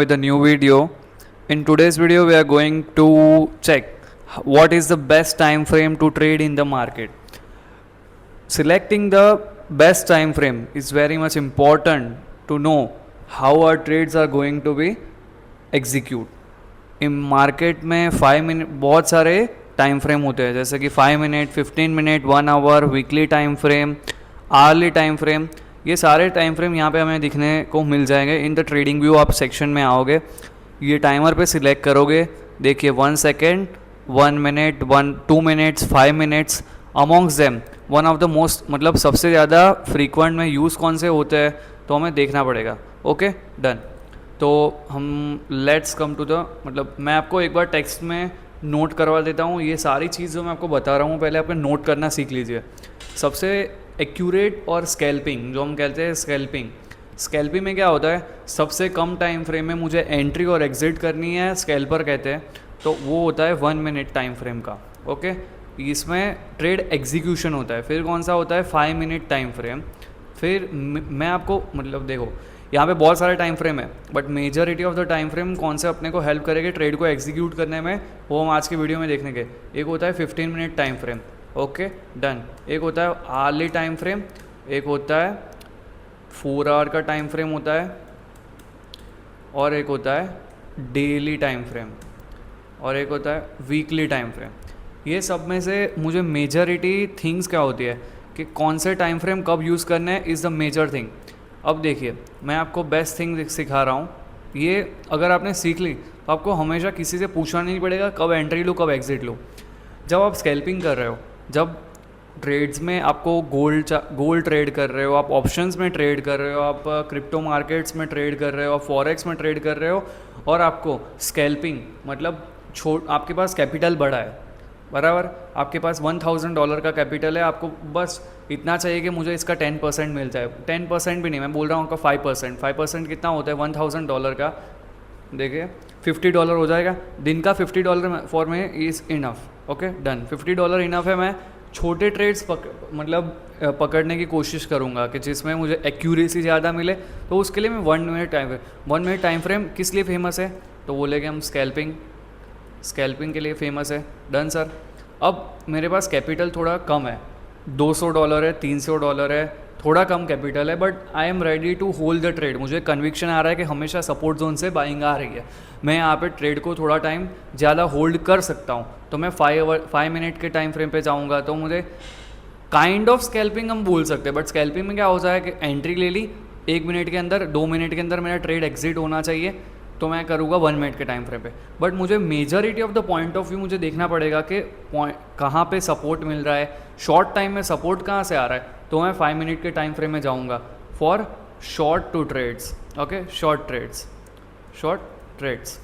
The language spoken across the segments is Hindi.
with a new video. In today's video we are going to check what is the best time frame to trade in the market. Selecting the best time frame is very much important to know how our trades are going to be execute. In market में 5 मिनट बहुत सारे टाइम फ्रेम होते हैं, जैसे कि 5 minute, 15 minute, 1 hour, weekly time frame, hourly time frame. ये सारे टाइम फ्रेम यहाँ पे हमें दिखने को मिल जाएंगे। इन द ट्रेडिंग व्यू आप सेक्शन में आओगे, ये टाइमर पे सिलेक्ट करोगे, देखिए 1 second, 1 minute, 2 minutes, 5 minutes. Amongst them one of the most मतलब सबसे ज़्यादा फ्रीक्वेंट में यूज़ कौन से होते हैं तो हमें देखना पड़ेगा। Okay done. तो हम लेट्स कम टू द मतलब मैं आपको एक बार टेक्स्ट में नोट करवा देता हूँ। ये सारी चीज़ जो मैं आपको बता रहा हूँ पहले आपको नोट करना सीख लीजिए। सबसे एक्यूरेट और स्कैल्पिंग, जो हम कहते हैं स्कैल्पिंग में क्या होता है, सबसे कम टाइम फ्रेम में मुझे एंट्री और एग्जिट करनी है, स्कैल्पर कहते हैं, तो वो होता है 1 मिनट टाइम फ्रेम का। ओके, इसमें ट्रेड एग्जीक्यूशन होता है। फिर कौन सा होता है 5 मिनट टाइम फ्रेम। फिर मैं आपको मतलब देखो यहाँ पे बहुत सारे टाइम फ्रेम है, but majority of the time frame कौन से अपने को हेल्प करेंगे ट्रेड को एग्जीक्यूट करने में, वो हम आज के वीडियो में देखने के। एक होता है 15 minute time frame. Okay done. एक होता है आवर्ली टाइम फ्रेम, एक होता है 4 आवर का टाइम फ्रेम होता है, और एक होता है डेली टाइम फ्रेम, और एक होता है वीकली टाइम फ्रेम। ये सब में से मुझे मेजॉरिटी थिंग्स क्या होती है कि कौन से टाइम फ्रेम कब यूज़ करना है इज़ द मेजर थिंग। अब देखिए मैं आपको बेस्ट थिंग सिखा रहा हूँ। ये अगर आपने सीख ली तो आपको हमेशा किसी से पूछना नहीं पड़ेगा कब एंट्री लो कब एग्जिट लो। जब आप स्कैल्पिंग कर रहे हो, जब ट्रेड्स में आपको गोल्ड ट्रेड कर रहे हो, आप ऑप्शंस में ट्रेड कर रहे हो, आप क्रिप्टो मार्केट्स में ट्रेड कर रहे हो, आप फॉरेक्स में ट्रेड कर रहे हो, और आपको स्कैल्पिंग मतलब आपके पास कैपिटल बड़ा है, बराबर आपके पास $1000 का कैपिटल है, आपको बस इतना चाहिए कि मुझे इसका 10% मिल जाए। 10% भी नहीं, मैं बोल रहा हूँ आपका 5%। 5% कितना होता है $1000 का, देखिए $50 हो जाएगा। दिन का $50 for me is enough. Okay done. $50 enough है। मैं छोटे ट्रेड्स पकड़ने की कोशिश करूँगा कि जिसमें मुझे एक्यूरेसी ज़्यादा मिले, तो उसके लिए मैं 1 मिनट टाइम फ्रेम किस लिए फेमस है तो बोलेंगे हम स्कैल्पिंग के लिए फेमस है। Done sir. अब मेरे पास कैपिटल थोड़ा कम है, $200 है, $300 है, थोड़ा कम कैपिटल है, but I am ready to hold the trade. मुझे कन्विक्शन आ रहा है कि हमेशा सपोर्ट जोन से बाइंग आ रही है, मैं यहाँ पे ट्रेड को थोड़ा टाइम ज़्यादा होल्ड कर सकता हूँ, तो मैं 5 मिनट के टाइम फ्रेम पे जाऊँगा। तो मुझे काइंड ऑफ स्कैल्पिंग हम बोल सकते हैं, बट स्कैल्पिंग में क्या होता है कि एंट्री ले ली 1 मिनट के अंदर, 2 मिनट के अंदर मेरा ट्रेड एग्जिट होना चाहिए, तो मैं करूँगा 1 मिनट के टाइम फ्रेम पे। बट मुझे majority of the point of view मुझे देखना पड़ेगा कि कहाँ पे सपोर्ट मिल रहा है, शॉर्ट टाइम में सपोर्ट कहाँ से आ रहा है, तो मैं 5 मिनट के टाइम फ्रेम में जाऊँगा for short to trades. Okay, short trades.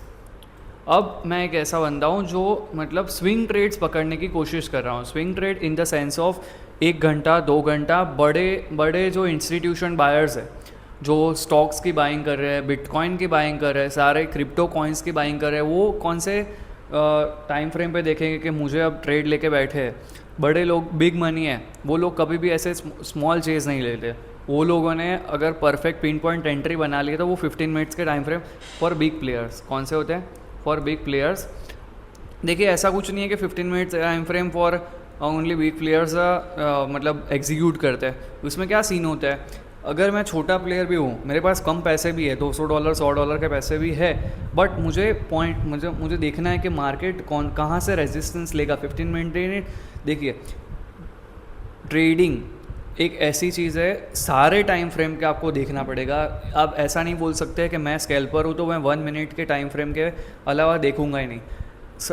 अब मैं एक ऐसा बंदा हूँ जो मतलब स्विंग ट्रेड्स पकड़ने की कोशिश कर रहा हूँ। Swing trade in the sense of 1 घंटा 2 घंटा, बड़े जो इंस्टीट्यूशन बायर्स है, जो स्टॉक्स की बाइंग कर रहे हैं, बिटकॉइन की बाइंग कर रहे हैं, सारे क्रिप्टो कॉइन्स की बाइंग कर रहे हैं, वो कौन से टाइम फ्रेम पे देखेंगे कि मुझे अब ट्रेड लेके बैठे हैं। बड़े लोग, बिग मनी है, वो लोग कभी भी ऐसे स्मॉल चेज़ नहीं लेते। वो लोगों ने अगर परफेक्ट पिन पॉइंट एंट्री बना ली है तो वो 15 मिनट्स के time frame for big players. कौन से होते हैं फॉर बिग प्लेयर्स? देखिए ऐसा कुछ नहीं है कि 15 minutes time frame for only big players मतलब एग्जीक्यूट करते हैं। उसमें क्या सीन होता है, अगर मैं छोटा प्लेयर भी हूँ, मेरे पास कम पैसे भी है, $200 $100 के पैसे भी है, बट मुझे देखना है कि मार्केट कहाँ से रेजिस्टेंस लेगा 15 मिनट। देखिए ट्रेडिंग एक ऐसी चीज़ है, सारे टाइम फ्रेम के आपको देखना पड़ेगा। आप ऐसा नहीं बोल सकते कि मैं स्कैल्पर हूँ तो मैं 1 मिनट के टाइम फ्रेम के अलावा देखूंगा ही नहीं।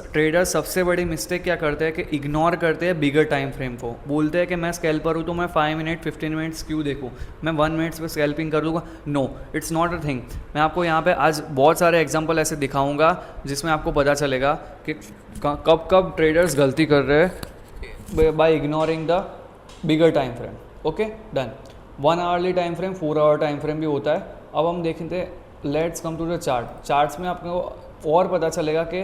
ट्रेडर सबसे बड़ी मिस्टेक क्या करते हैं कि इग्नोर करते हैं बिगर टाइम फ्रेम को। बोलते हैं कि मैं स्कैल्पर हूँ तो मैं 5 मिनट 15 मिनट्स क्यों देखूँ, मैं 1 मिनट्स पे स्कैल्पिंग कर दूँगा। No, it's not a thing. मैं आपको यहाँ पे आज बहुत सारे एग्जांपल ऐसे दिखाऊंगा जिसमें आपको पता चलेगा कि कब कब ट्रेडर्स गलती कर रहे हैं by ignoring the bigger time frame. Okay done. 1 hourly time frame, 4 hour time frame भी होता है। अब हम देखते हैं, let's come to the charts में आपको और पता चलेगा कि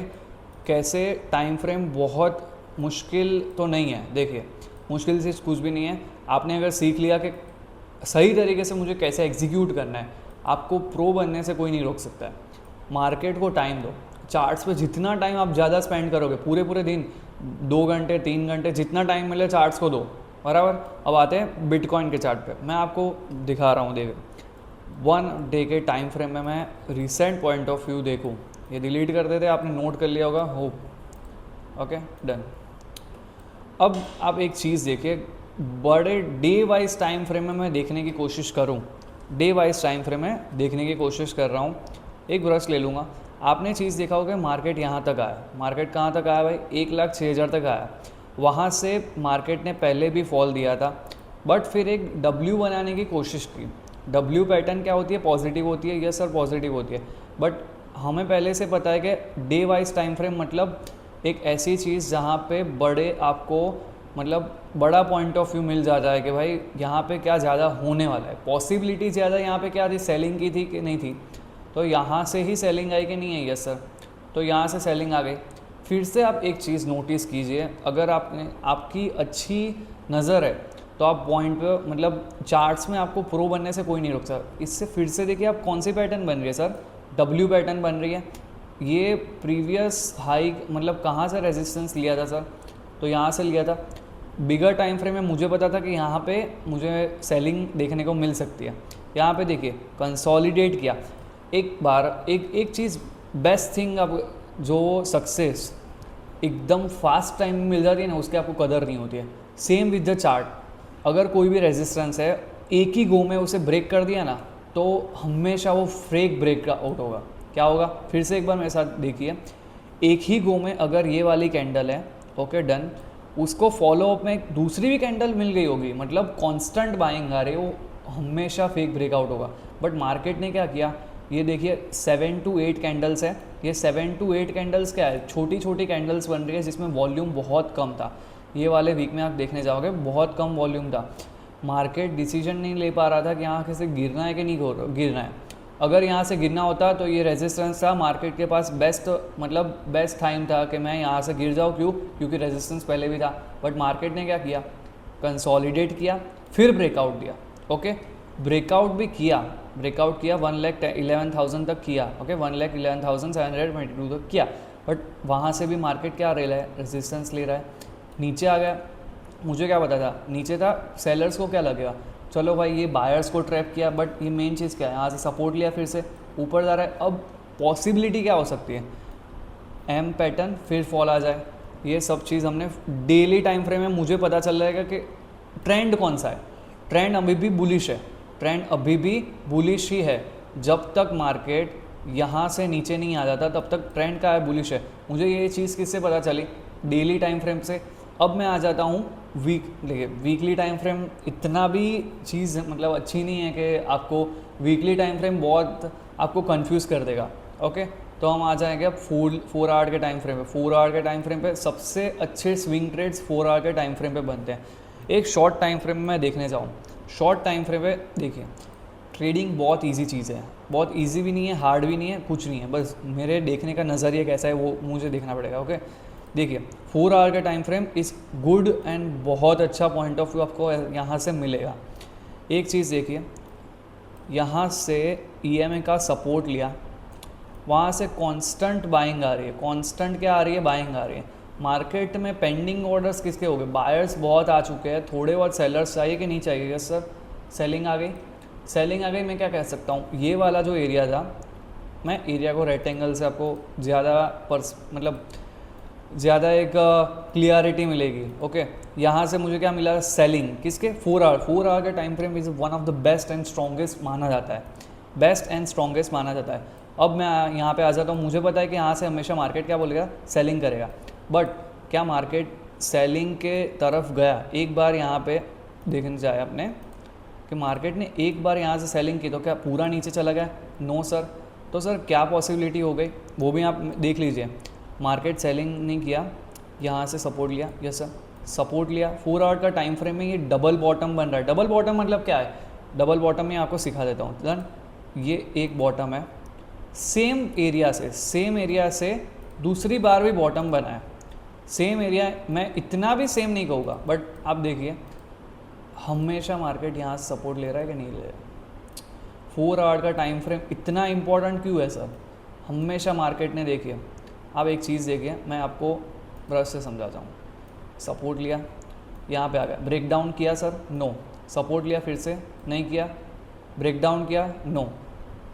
कैसे टाइम फ्रेम बहुत मुश्किल तो नहीं है। देखिए मुश्किल से कुछ भी नहीं है। आपने अगर सीख लिया कि सही तरीके से मुझे कैसे एग्जीक्यूट करना है, आपको प्रो बनने से कोई नहीं रोक सकता है। मार्केट को टाइम दो। चार्ट्स पे जितना टाइम आप ज़्यादा स्पेंड करोगे, पूरे पूरे दिन 2 घंटे 3 घंटे जितना टाइम मिले चार्ट्स को दो, बराबर। अब आते हैं बिटकॉइन के चार्ट पे, मैं आपको दिखा रहा हूँ। देखो 1 डे के टाइम फ्रेम में मैं रिसेंट पॉइंट ऑफ व्यू देखूँ, ये डिलीट कर देते, आपने नोट कर लिया होगा, होप। Okay done. अब आप एक चीज़ देखिए, बड़े डे वाइज टाइम फ्रेम में मैं देखने की कोशिश करूं, डे वाइज टाइम फ्रेम में देखने की कोशिश कर रहा हूं। एक ब्रश ले लूँगा। आपने चीज़ देखा होगा मार्केट यहाँ तक आया, मार्केट कहाँ तक आया भाई, 1,06,000 तक आया। वहाँ से मार्केट ने पहले भी फॉल दिया था, बट फिर एक डब्ल्यू बनाने की कोशिश की। डब्ल्यू पैटर्न क्या होती है, पॉजिटिव होती है, यस सर पॉजिटिव होती है, बट हमें पहले से पता है कि डे वाइज टाइम फ्रेम मतलब एक ऐसी चीज़ जहाँ पे बड़े आपको मतलब बड़ा पॉइंट ऑफ व्यू मिल जाता है कि भाई यहाँ पे क्या ज़्यादा होने वाला है, पॉसिबिलिटी ज़्यादा यहाँ पे क्या थी, सेलिंग की थी कि नहीं थी। तो यहाँ से ही सेलिंग आई कि नहीं है, यस सर, तो यहाँ से सेलिंग आ गई। फिर से आप एक चीज़ नोटिस कीजिए, अगर आपकी अच्छी नज़र है तो आप पॉइंट पे मतलब चार्ट्स में आपको प्रो बनने से कोई नहीं रुक सकता। इससे फिर से देखिए आप कौन सी पैटर्न बन रही है सर, डब्ल्यू पैटर्न बन रही है। ये प्रीवियस हाई मतलब कहाँ से रेजिस्टेंस लिया था सर, तो यहाँ से लिया था। बिगर टाइम फ्रेम में मुझे पता था कि यहाँ पे मुझे सेलिंग देखने को मिल सकती है। यहाँ पे देखिए कंसोलिडेट किया एक बार। एक चीज़ बेस्ट थिंग, अब जो सक्सेस एकदम फास्ट टाइम में मिल जाती है ना, उसकी आपको कदर नहीं होती है। सेम विद द चार्ट, अगर कोई भी रेजिस्टेंस है एक ही गो में उसे ब्रेक कर दिया ना, तो हमेशा वो फेक ब्रेक आउट होगा। क्या होगा, फिर से एक बार मेरे साथ देखिए, एक ही गो में अगर ये वाली कैंडल है, ओके डन, उसको फॉलो अप में दूसरी भी कैंडल मिल गई होगी, मतलब कांस्टेंट बाइंग आ रही है, वो हमेशा फेक ब्रेकआउट होगा। बट मार्केट ने क्या किया, ये देखिए 7 to 8 कैंडल्स है, ये 7 to 8 कैंडल्स क्या है, छोटी छोटी कैंडल्स बन रही है जिसमें वॉल्यूम बहुत कम था। ये वाले वीक में आप देखने जाओगे बहुत कम वॉल्यूम था। मार्केट डिसीजन नहीं ले पा रहा था कि यहाँ से गिरना है कि नहीं गिरना है। अगर यहाँ से गिरना होता तो ये रेजिस्टेंस था, मार्केट के पास बेस्ट टाइम था कि मैं यहाँ से गिर जाऊँ। क्योंकि रेजिस्टेंस पहले भी था। बट मार्केट ने क्या किया, कंसोलिडेट किया, फिर ब्रेकआउट दिया। ओके, ब्रेकआउट किया 1,11,000 तक किया। ओके, 1,11,722 तक किया। बट वहाँ से भी मार्केट क्या ले रहा है, रेजिस्टेंस ले रहा है, नीचे आ गया। मुझे क्या पता था नीचे था, सेलर्स को क्या लगेगा, चलो भाई ये बायर्स को ट्रैप किया। बट ये मेन चीज़ क्या है, यहाँ से सपोर्ट लिया, फिर से ऊपर जा रहा है। अब पॉसिबिलिटी क्या हो सकती है, एम पैटर्न फिर फॉल आ जाए। ये सब चीज़ हमने डेली टाइम फ्रेम में मुझे पता चल जाएगा कि ट्रेंड कौन सा है। ट्रेंड अभी भी बुलिश है, ट्रेंड अभी भी बुलिश ही है। जब तक मार्केट यहाँ से नीचे नहीं आ जाता तब तक ट्रेंड का है, बुलिश है। मुझे ये चीज़ किससे पता चली, डेली टाइम फ्रेम से। अब मैं आ जाता हूँ देखिए वीकली टाइम फ्रेम इतना भी चीज़ मतलब अच्छी नहीं है कि आपको वीकली टाइम फ्रेम बहुत आपको कंफ्यूज कर देगा। ओके, तो हम आ जाएंगे अब 4 आवर के टाइम फ्रेम पे। 4 आवर के टाइम फ्रेम पे सबसे अच्छे स्विंग ट्रेड्स 4 आवर के टाइम फ्रेम पे बनते हैं। एक शॉर्ट टाइम फ्रेम में मैं देखने जाऊँ, शॉर्ट टाइम फ्रेम पे देखिए ट्रेडिंग बहुत ईजी चीज़ है, बहुत ईजी भी नहीं है, हार्ड भी नहीं है, कुछ नहीं है। बस मेरे देखने का नज़रिया कैसा है वो मुझे देखना पड़ेगा। ओके, देखिए 4 आवर का time frame is good and बहुत अच्छा पॉइंट ऑफ व्यू आपको यहाँ से मिलेगा। एक चीज़ देखिए, यहाँ से EMA का सपोर्ट लिया, वहाँ से कांस्टेंट बाइंग आ रही है। कांस्टेंट क्या आ रही है, बाइंग आ रही है। मार्केट में पेंडिंग ऑर्डर्स किसके हो गए, बायर्स बहुत आ चुके हैं, थोड़े बहुत सेलर्स चाहिए कि नहीं चाहिए। यस सर, सेलिंग आ गई, सेलिंग आ गई। मैं क्या कह सकता हूँ, ये वाला जो एरिया था, मैं एरिया को रेक्टेंगल से आपको ज़्यादा एक क्लियरिटी मिलेगी। ओके, यहाँ से मुझे क्या मिला, सेलिंग किसके, 4 आवर का time frame is one of the best and strongest माना जाता है, बेस्ट एंड स्ट्रॉन्गेस्ट माना जाता है। अब मैं यहाँ पे आ जाता हूँ, मुझे पता है कि यहाँ से हमेशा मार्केट क्या बोलेगा, सेलिंग करेगा। बट क्या मार्केट सेलिंग के तरफ गया, एक बार यहाँ पे देखने जाए आपने कि मार्केट ने एक बार यहाँ से सेलिंग की तो क्या पूरा नीचे चला गया, नो सर। तो सर क्या पॉसिबिलिटी हो गई, वो भी आप देख लीजिए। मार्केट सेलिंग नहीं किया, यहाँ से सपोर्ट लिया, यस सर, सपोर्ट लिया। 4 आवर का टाइम फ्रेम में ये डबल बॉटम बन रहा है। डबल बॉटम मतलब क्या है, डबल बॉटम में आपको सिखा देता हूँ। डन, ये एक बॉटम है, सेम एरिया से दूसरी बार भी बॉटम बना है, सेम एरिया। मैं इतना भी सेम नहीं कहूँगा, बट आप देखिए हमेशा मार्केट यहाँ से सपोर्ट ले रहा है कि नहीं ले रहा है। 4 आवर का टाइम फ्रेम इतना इंपॉर्टेंट क्यों है सर, हमेशा मार्केट ने, देखिए आप एक चीज़ देखिए, मैं आपको ब्रश से समझाता हूँ। सपोर्ट लिया, यहाँ पे आ गया, ब्रेक डाउन किया सर, नो। सपोर्ट लिया, फिर से नहीं किया, ब्रेक डाउन किया, नो।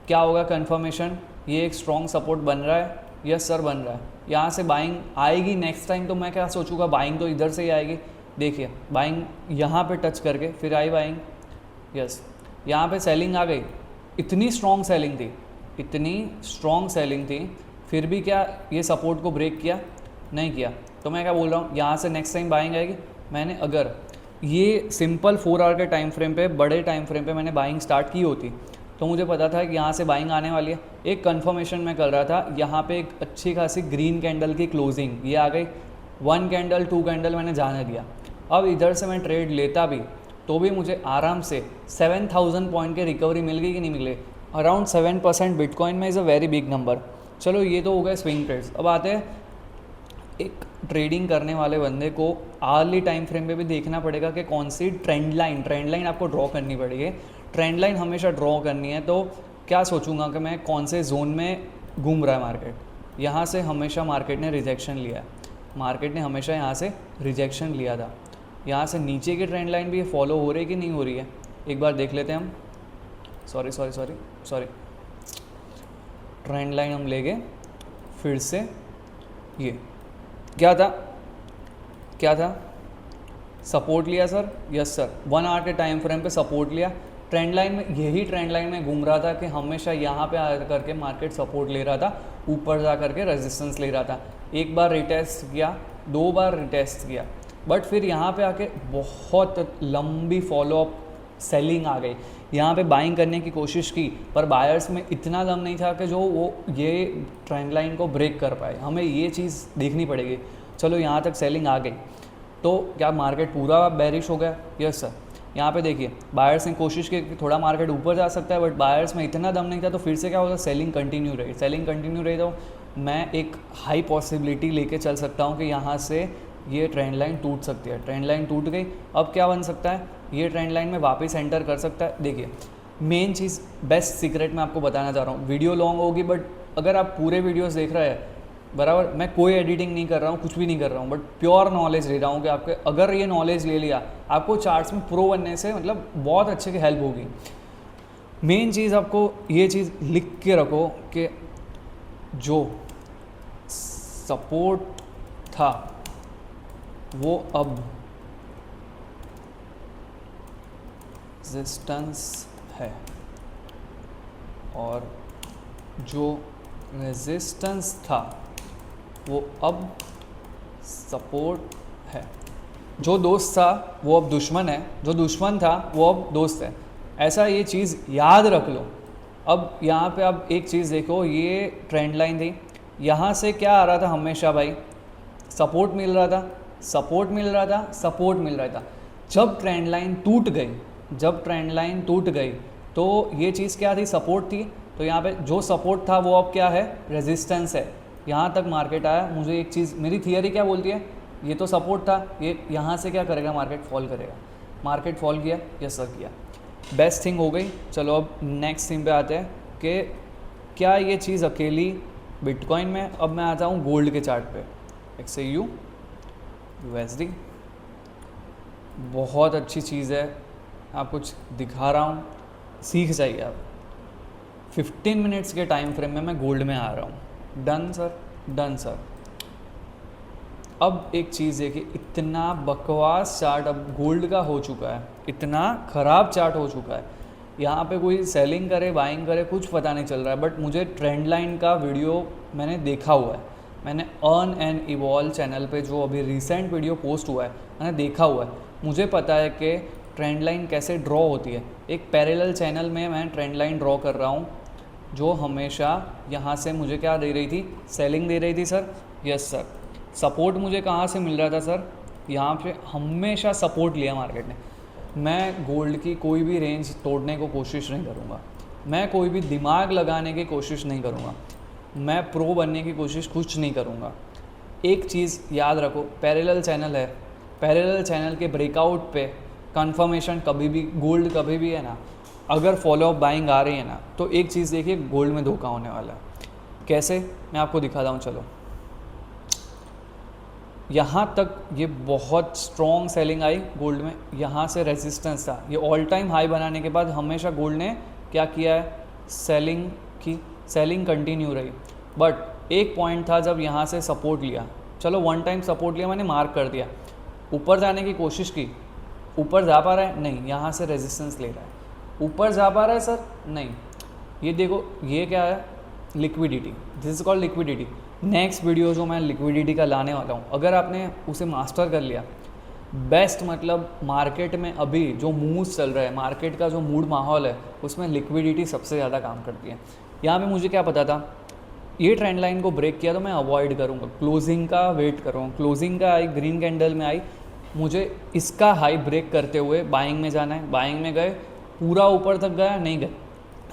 क्या होगा कंफर्मेशन, ये एक स्ट्रॉन्ग सपोर्ट बन रहा है, यस सर बन रहा है। यहाँ से बाइंग आएगी नेक्स्ट टाइम, तो मैं क्या सोचूंगा, बाइंग तो इधर से ही आएगी। देखिए बाइंग यहाँ पे टच करके फिर आई बाइंग, यस। यहाँ पे सेलिंग आ गई, इतनी स्ट्रॉन्ग सेलिंग थी, इतनी स्ट्रॉन्ग सेलिंग थी, फिर भी क्या ये सपोर्ट को ब्रेक किया, नहीं किया। तो मैं क्या बोल रहा हूँ, यहाँ से नेक्स्ट टाइम बाइंग आएगी। मैंने अगर ये सिंपल 4 आवर के टाइम फ्रेम पे, बड़े टाइम फ्रेम पे मैंने बाइंग स्टार्ट की होती, तो मुझे पता था कि यहाँ से बाइंग आने वाली है। एक कंफर्मेशन मैं कर रहा था, यहाँ पे एक अच्छी खासी ग्रीन कैंडल की क्लोजिंग ये आ गई, 1 कैंडल 2 कैंडल मैंने जाने दिया। अब इधर से मैं ट्रेड लेता भी तो भी मुझे आराम से 7000 पॉइंट के रिकवरी मिल गई कि नहीं मिल गई। अराउंड 7% बिटकॉइन में is a very big number. चलो ये तो हो गए स्विंग ट्रेड्स। अब आते हैं, एक ट्रेडिंग करने वाले बंदे को आर्ली टाइम फ्रेम पे भी देखना पड़ेगा कि कौन सी ट्रेंड लाइन आपको ड्रॉ करनी पड़ेगी। ट्रेंड लाइन हमेशा ड्रॉ करनी है, तो क्या सोचूंगा कि मैं कौन से जोन में घूम रहा है मार्केट। यहाँ से हमेशा मार्केट ने रिजेक्शन लिया है, मार्केट ने हमेशा यहाँ से रिजेक्शन लिया था। यहाँ से नीचे की ट्रेंड लाइन भी फॉलो हो रही है कि नहीं हो रही है, एक बार देख लेते हैं हम। सॉरी, ट्रेंड लाइन हम ले गए फिर से। ये क्या था, सपोर्ट लिया सर, यस सर, 1 आवर के टाइम फ्रेम पे सपोर्ट लिया। ट्रेंड लाइन में, यही ट्रेंड लाइन में घूम रहा था कि हमेशा यहाँ पे आ करके मार्केट सपोर्ट ले रहा था, ऊपर जा करके रेजिस्टेंस ले रहा था। एक बार रिटेस्ट किया, 2 बार रिटेस्ट किया, बट फिर यहाँ पे आके बहुत लंबी फॉलोअप सेलिंग आ गई। यहाँ पे बाइंग करने की कोशिश की, पर बायर्स में इतना दम नहीं था कि जो वो ये ट्रेंड लाइन को ब्रेक कर पाए। हमें ये चीज़ देखनी पड़ेगी। चलो यहाँ तक सेलिंग आ गई, तो क्या मार्केट पूरा बेरिश हो गया? Yes sir. यहाँ पे देखिए बायर्स ने कोशिश की कि थोड़ा मार्केट ऊपर जा सकता है, बट बायर्स में इतना दम नहीं था, तो फिर से क्या होगा, सेलिंग कंटिन्यू रही। तो मैं एक हाई पॉसिबिलिटी लेके चल सकता हूँ कि यहाँ से ये ट्रेंड लाइन टूट सकती है। ट्रेंड लाइन टूट गई, अब क्या बन सकता है, ये ट्रेंड लाइन में वापस एंटर कर सकता है। देखिए मेन चीज़, बेस्ट सीक्रेट मैं आपको बताना चाह रहा हूँ। वीडियो लॉन्ग होगी, बट अगर आप पूरे वीडियोस देख रहे हैं बराबर, मैं कोई एडिटिंग नहीं कर रहा हूँ, कुछ भी नहीं कर रहा हूँ, बट प्योर नॉलेज ले रहा हूँ कि आपके अगर ये नॉलेज ले लिया, आपको चार्ट्स में प्रो बनने से मतलब बहुत अच्छे की हेल्प होगी। मेन चीज़ आपको ये चीज़ लिख के रखो कि जो सपोर्ट था वो अब रेजिस्टेंस है, और जो रेजिस्टेंस था वो अब सपोर्ट है। जो दोस्त था वो अब दुश्मन है, जो दुश्मन था वो अब दोस्त है। ऐसा ये चीज़ याद रख लो। अब यहाँ पे आप एक चीज़ देखो, ये ट्रेंड लाइन थी, यहाँ से क्या आ रहा था हमेशा भाई, सपोर्ट मिल रहा था। जब ट्रेंड लाइन टूट गई, तो ये चीज़ क्या थी, सपोर्ट थी। तो यहाँ पे जो सपोर्ट था वो अब क्या है, रेजिस्टेंस है। यहाँ तक मार्केट आया, मुझे एक चीज़, मेरी थियरी क्या बोलती है, ये तो सपोर्ट था, ये यहाँ से क्या करेगा, मार्केट फॉल करेगा। मार्केट फॉल किया, यस सर किया, बेस्ट थिंग हो गई। चलो अब नेक्स्ट थिंग पे आते हैं कि क्या ये चीज़ अकेली बिटकॉइन में। अब मैं आता हूँ गोल्ड के चार्ट पे, XAU USD, बहुत अच्छी चीज़ है। आप कुछ दिखा रहा हूँ, सीख जाइए आप। 15 मिनट्स के टाइम फ्रेम में मैं गोल्ड में आ रहा हूँ। Done sir. अब एक चीज़ है कि इतना बकवास चार्ट अब गोल्ड का हो चुका है, इतना ख़राब चार्ट हो चुका है। यहाँ पे कोई सेलिंग करे बाइंग करे कुछ पता नहीं चल रहा है, बट मुझे ट्रेंड लाइन का वीडियो मैंने देखा हुआ है। मैंने अर्न एंड इवॉल्व चैनल पे जो अभी रिसेंट वीडियो पोस्ट हुआ है मैंने देखा हुआ है। मुझे पता है कि ट्रेंड लाइन कैसे ड्रॉ होती है। एक पैरेलल चैनल में मैं ट्रेंड लाइन ड्रॉ कर रहा हूँ, जो हमेशा यहाँ से मुझे क्या दे रही थी, सेलिंग दे रही थी सर, यस सर। सपोर्ट मुझे कहाँ से मिल रहा था सर, यहाँ पे हमेशा सपोर्ट लिया मार्केट ने। मैं गोल्ड की कोई भी रेंज तोड़ने को कोशिश नहीं करूँगा, मैं कोई भी दिमाग लगाने की कोशिश नहीं करूँगा, मैं प्रो बनने की कोशिश कुछ नहीं करूँगा। एक चीज़ याद रखो, पैरेलल चैनल है, पैरेलल चैनल के ब्रेकआउट पे कंफर्मेशन कभी भी, गोल्ड कभी भी है ना, अगर फॉलो अप बाइंग आ रही है ना, तो एक चीज़ देखिए, गोल्ड में धोखा होने वाला है। कैसे, मैं आपको दिखाता हूँ। चलो, यहाँ तक ये बहुत स्ट्रॉन्ग सेलिंग आई गोल्ड में, यहाँ से रेजिस्टेंस था, ये ऑल टाइम हाई बनाने के बाद हमेशा गोल्ड ने क्या किया है, सेलिंग की, सेलिंग कंटिन्यू रही। बट एक पॉइंट था जब यहाँ से सपोर्ट लिया, चलो वन टाइम सपोर्ट लिया, मैंने मार्क कर दिया, ऊपर जाने की कोशिश की, ऊपर जा पा रहा है नहीं, यहाँ से रेजिस्टेंस ले रहा है, ऊपर जा पा रहा है सर नहीं, ये देखो ये क्या है, liquidity, this is called liquidity. Next video जो मैं लिक्विडिटी का लाने वाला हूँ, अगर आपने उसे मास्टर कर लिया, बेस्ट, मतलब मार्केट में अभी जो मूव्स चल रहा है, मार्केट का जो मूड माहौल है, उसमें लिक्विडिटी सबसे ज़्यादा काम करती है। यहाँ पे मुझे क्या पता था, ये ट्रेंड लाइन को ब्रेक किया तो मैं अवॉइड करूँगा, क्लोजिंग का वेट करूँगा, क्लोजिंग का आई, ग्रीन कैंडल में आई, मुझे इसका हाई ब्रेक करते हुए बाइंग में जाना है, बाइंग में गए, पूरा ऊपर तक गया नहीं गए,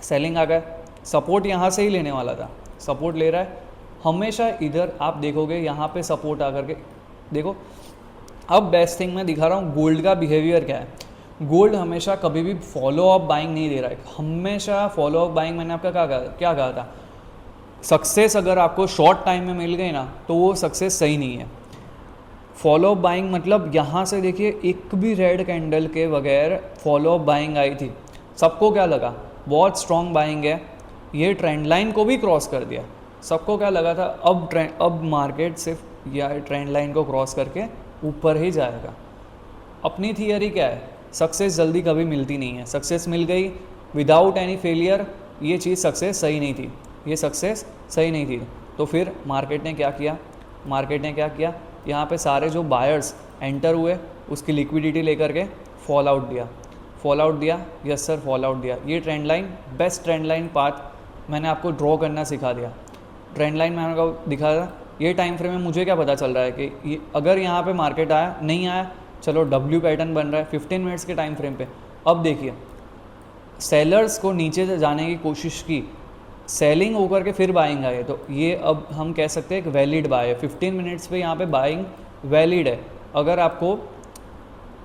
सेलिंग आ गया, सपोर्ट यहाँ से ही लेने वाला था, सपोर्ट ले रहा है हमेशा इधर, आप देखोगे यहाँ पे सपोर्ट आकर के देखो। अब बेस्ट थिंग मैं दिखा रहा हूँ, गोल्ड का बिहेवियर क्या है। गोल्ड हमेशा कभी भी फॉलो अप बाइंग नहीं दे रहा है, हमेशा फॉलो अप बाइंग, मैंने आपका क्या कहा था, सक्सेस अगर आपको शॉर्ट टाइम में मिल गई ना तो वो सक्सेस सही नहीं है। फॉलो अप बाइंग मतलब यहाँ से देखिए, एक भी रेड कैंडल के बगैर फॉलो अप बाइंग आई थी, सबको क्या लगा, बहुत स्ट्रॉन्ग बाइंग है, ये ट्रेंड लाइन को भी क्रॉस कर दिया, सबको क्या लगा था, अब मार्केट सिर्फ या ट्रेंड लाइन को क्रॉस करके ऊपर ही जाएगा। अपनी थियरी क्या है, सक्सेस जल्दी कभी मिलती नहीं है, सक्सेस मिल गई विदाउट एनी फेलियर, ये चीज़ सक्सेस सही नहीं थी, ये सक्सेस सही नहीं थी। तो फिर मार्केट ने क्या किया, यहाँ पे सारे जो बायर्स एंटर हुए, उसकी लिक्विडिटी लेकर के फॉल आउट दिया, यस सर फॉल आउट दिया। ये trend line, best trend line path मैंने आपको ड्रॉ करना सिखा दिया, ट्रेंड लाइन मैंने आपको दिखाया। ये टाइम फ्रेम में मुझे क्या पता चल रहा है कि ये अगर यहाँ पे मार्केट आया नहीं आया, चलो डब्ल्यू पैटर्न बन रहा है 15 मिनट्स के टाइम फ्रेम पे। अब देखिए, सेलर्स को नीचे से जाने की कोशिश की, सेलिंग होकर के फिर बाइंग आई है, तो ये अब हम कह सकते हैं एक वैलिड बाय है, 15 मिनट्स पे यहाँ पे बाइंग वैलिड है। अगर आपको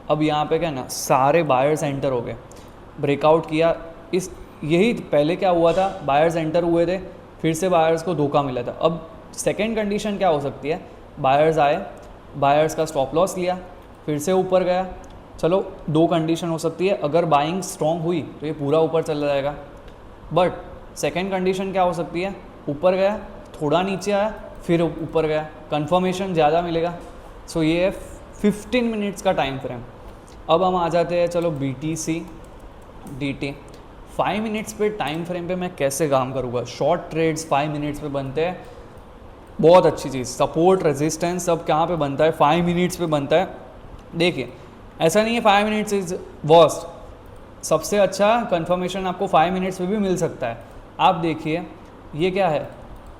अब यहाँ पे क्या ना, सारे बायर्स एंटर हो गए, ब्रेकआउट किया, इस यही पहले क्या हुआ था, बायर्स एंटर हुए थे, फिर से बायर्स को धोखा मिला था। अब सेकेंड कंडीशन क्या हो सकती है, बायर्स आए, बायर्स का स्टॉप लॉस लिया, फिर से ऊपर गया, चलो दो कंडीशन हो सकती है, अगर बाइंग स्ट्रॉन्ग हुई तो ये पूरा ऊपर चला जाएगा, बट सेकेंड कंडीशन क्या हो सकती है, ऊपर गया, थोड़ा नीचे आया, फिर ऊपर गया, कंफर्मेशन ज़्यादा मिलेगा। सो ये है 15 मिनट्स का टाइम फ्रेम। अब हम आ जाते हैं, चलो BTC DT 5 मिनट्स पे टाइम फ्रेम पे मैं कैसे काम करूँगा। शॉर्ट ट्रेड्स 5 मिनट्स पे बनते हैं, बहुत अच्छी चीज़, सपोर्ट रेजिस्टेंस सब कहाँ पे बनता है, 5 मिनट्स पे बनता है। देखिए ऐसा नहीं है 5 मिनट्स इज वर्स्ट, सबसे अच्छा कंफर्मेशन आपको 5 मिनट्स में भी मिल सकता है। आप देखिए ये क्या है,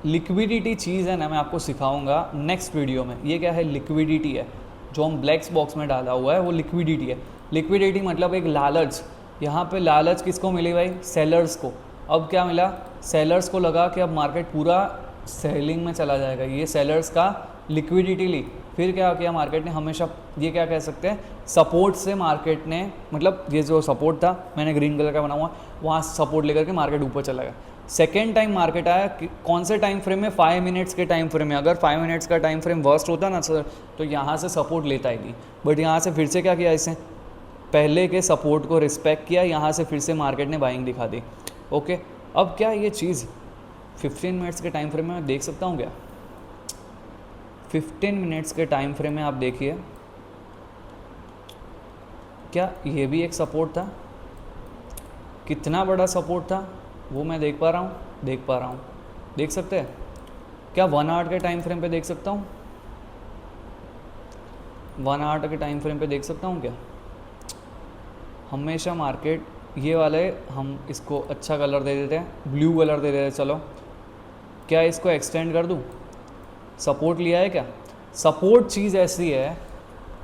लिक्विडिटी चीज़ है ना, मैं आपको सिखाऊंगा नेक्स्ट वीडियो में। ये क्या है, लिक्विडिटी है, जो हम ब्लैक बॉक्स में डाला हुआ है वो लिक्विडिटी है। लिक्विडिटी मतलब एक लालच, यहाँ पे लालच किसको मिली भाई, सेलर्स को। अब क्या मिला, सेलर्स को लगा कि अब मार्केट पूरा सेलिंग में चला जाएगा, ये सेलर्स का लिक्विडिटी ली। फिर क्या किया मार्केट ने, हमेशा ये क्या कह सकते हैं, सपोर्ट से मार्केट ने, मतलब ये जो सपोर्ट था मैंने ग्रीन कलर का बना हुआ, वहाँ सपोर्ट लेकर के मार्केट ऊपर चला गया। सेकेंड टाइम मार्केट आया, कौन से टाइम फ्रेम में, 5 मिनट्स के टाइम फ्रेम में। अगर 5 मिनट्स का टाइम फ्रेम वर्स्ट होता ना सर, तो यहाँ से सपोर्ट लेता ही नहीं, बट यहाँ से फिर से क्या किया, इसने पहले के सपोर्ट को रिस्पेक्ट किया, यहाँ से फिर से मार्केट ने बाइंग दिखा दी। ओके, अब क्या ये चीज़ 15 मिनट्स के टाइम फ्रेम में मैं देख सकता हूँ क्या, 15 मिनट्स के टाइम फ्रेम में आप देखिए, क्या ये भी एक सपोर्ट था, कितना बड़ा सपोर्ट था वो मैं देख पा रहा हूँ, देख सकते हैं क्या, 1 आवर के टाइम फ्रेम पे देख सकता हूँ, 1 आवर के टाइम फ्रेम पे देख सकता हूँ क्या। हमेशा मार्केट ये वाले, हम इसको अच्छा कलर दे देते हैं, ब्लू कलर दे देते हैं। चलो क्या इसको एक्सटेंड कर दूँ, सपोर्ट लिया है क्या, सपोर्ट चीज़ ऐसी है,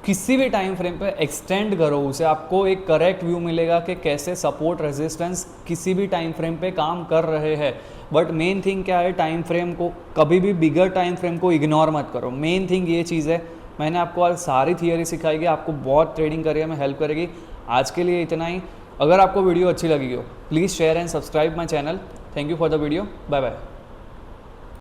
किसी भी टाइम फ्रेम पे एक्सटेंड करो उसे, आपको एक करेक्ट व्यू मिलेगा कि कैसे सपोर्ट रेजिस्टेंस किसी भी टाइम फ्रेम पे काम कर रहे हैं। बट मेन थिंग क्या है, टाइम फ्रेम को कभी भी बिगर टाइम फ्रेम को इग्नोर मत करो, मेन थिंग ये चीज़ है। मैंने आपको आज सारी थियरी सिखाएगी, आपको बहुत ट्रेडिंग करियर में हेल्प करेगी। आज के लिए इतना ही। अगर आपको वीडियो अच्छी लगी हो, please share and subscribe my channel. Thank you for the video, bye bye.